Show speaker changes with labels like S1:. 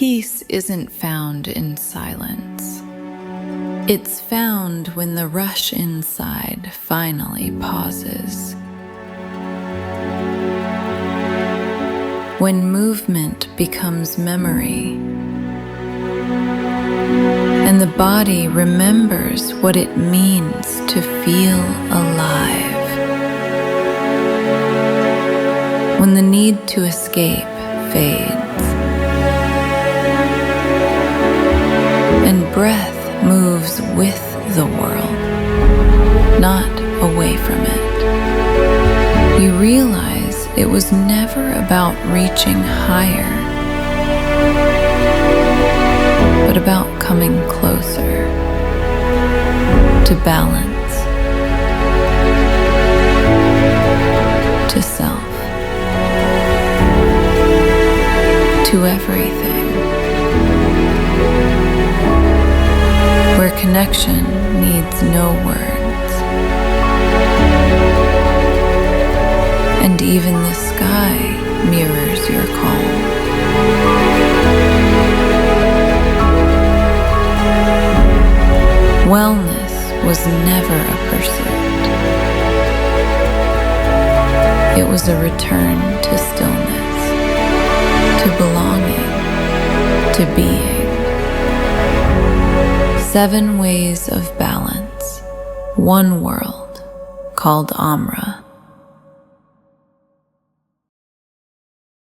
S1: Peace isn't found in silence. It's found when the rush inside finally pauses. When movement becomes memory, and the body remembers what it means to feel alive. When the need to escape fades, and breath moves with the world, not away from it. You realize it was never about reaching higher, but about coming closer to balance, to self, to everything. Where connection needs no words, and even the sky mirrors your calm. Wellness was never a pursuit. It was a return to stillness, to belonging, to being. 7 ways of balance, one world called Amra.